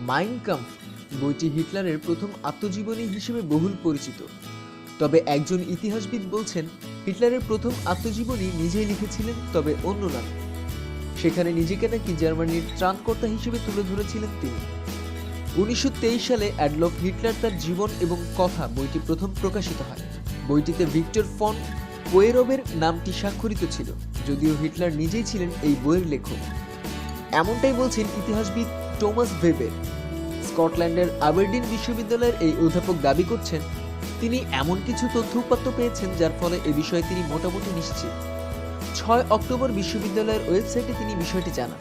Mine কাম্ফ বইটি হিটলারের প্রথম আত্মজীবনী হিসেবে বহুল পরিচিত। তবে একজন ইতিহাসবিদ বলছেন হিটলারের প্রথম আত্মজীবনী নিজেই লিখেছিলেন, তবে অন্য নামে। সেখানে নিজেকে নাকি জার্মানির ত্রাণকর্তা হিসেবে তুলে ধরেছিলেন তিনি। 1923 সালে অ্যাডলফ হিটলার তার জীবন এবং কথা বইটি প্রথম প্রকাশিত হয়। বইটিতে ভিক্টর ফন কোয়েরবের নামটি স্বাক্ষরিত ছিল, যদিও হিটলার নিজেই ছিলেন এই বইয়ের লেখক। এমনটাই বলছেন ইতিহাসবিদ টমাস ভেবের। স্কটল্যান্ডের আবারডিন বিশ্ববিদ্যালয়ের এই অধ্যাপক দাবি করছেন তিনি এমন কিছু তথ্য উপাত্ত পেয়েছেন যার ফলে এ বিষয়ে তিনি মোটামুটি নিশ্চিত। 6 অক্টোবর বিশ্ববিদ্যালয়ের ওয়েবসাইটে তিনি বিষয়টি জানান।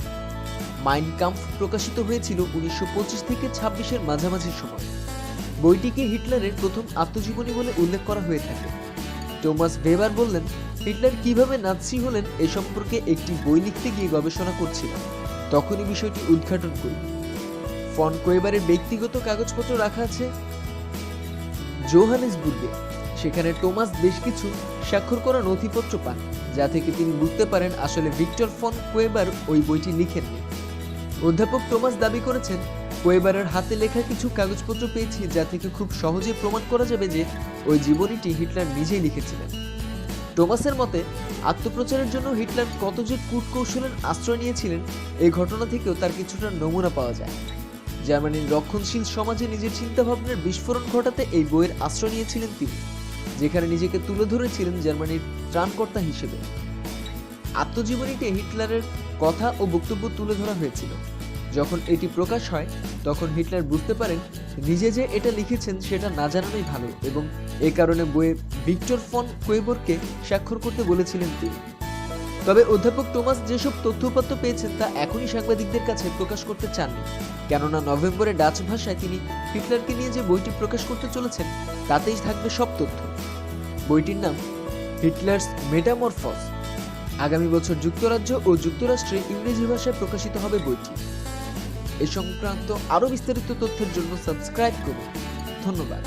মাইন কাম্ফ প্রকাশিত হয়েছিল 1925 থেকে 26-এর মাঝামাঝি সময়। বইটিকে হিটলারের প্রথম আত্মজীবনী বলে উল্লেখ করা হয়ে থাকে। টমাস ভেবার বললেন, হিটলার কিভাবে নাৎসি হলেন এ সম্পর্কে একটি বই লিখতে গিয়ে গবেষণা করছিলাম, তখনই বিষয়টি উদ্ঘাটন করি। ফন কোয়েবারের ব্যক্তিগত কাগজপত্র রাখা আছে জোহানেসবুর্গে। সেখানে টমাস বেশ কিছু স্বাক্ষর করা নথিপত্র পান, যা থেকে তিনি বুঝতে পারেন আসলে ভিক্টর ফন কোয়েবার ওই বইটি লিখেননি। অধ্যাপক টমাস দাবি করেছেন, কোয়েবারের হাতে লেখা কিছু কাগজপত্র পেয়েছি যা থেকে খুব সহজে প্রমাণ করা যাবে যে ওই জীবনীটি হিটলার নিজেই লিখেছিলেন। টমাসের মতে আত্মপ্রচারের জন্য হিটলার কত যে কূটকৌশলের আশ্রয় নিয়েছিলেন এই ঘটনা থেকেও তার কিছুটা নমুনা পাওয়া যায়। জার্মানির রক্ষণশীল সমাজে নিজের চিন্তাভাবনার বিস্ফোরণ ঘটাতে এই বইয়ের আশ্রয় নিয়েছিলেন তিনি, যেখানে নিজেকে তুলে ধরেছিলেন জার্মানির ত্রাণকর্তা হিসেবে। আত্মজীবনীতে হিটলারের কথা ও বক্তব্য তুলে ধরা হয়েছিল। যখন এটি প্রকাশ হয় তখন হিটলার বুঝতে পারেন নিজে যে এটা লিখেছেন সেটা না জানানোই ভালো, এবং এ কারণে বইয়ে ভিক্টর ফন কোয়েবরকে স্বাক্ষর করতে বলেছিলেন তিনি। তবে অধ্যাপক টমাস যেসব তথ্যউপাত্ত পেয়েছেন তা এখনই সাংবাদিকদের কাছে প্রকাশ করতে চাননি, কেননা নভেম্বরে ডাচ ভাষায় তিনি হিটলারকে নিয়ে যে বইটি প্রকাশ করতে চলেছেন তাতেই থাকবে সব তথ্য। বইটির নাম হিটলার্স মেটামরফস। আগামী বছর যুক্তরাজ্য ও যুক্তরাষ্ট্রে ইংরেজি ভাষায় প্রকাশিত হবে বইটি। এ সংক্রান্ত আরও বিস্তারিত তথ্যের জন্য সাবস্ক্রাইব করুন। ধন্যবাদ।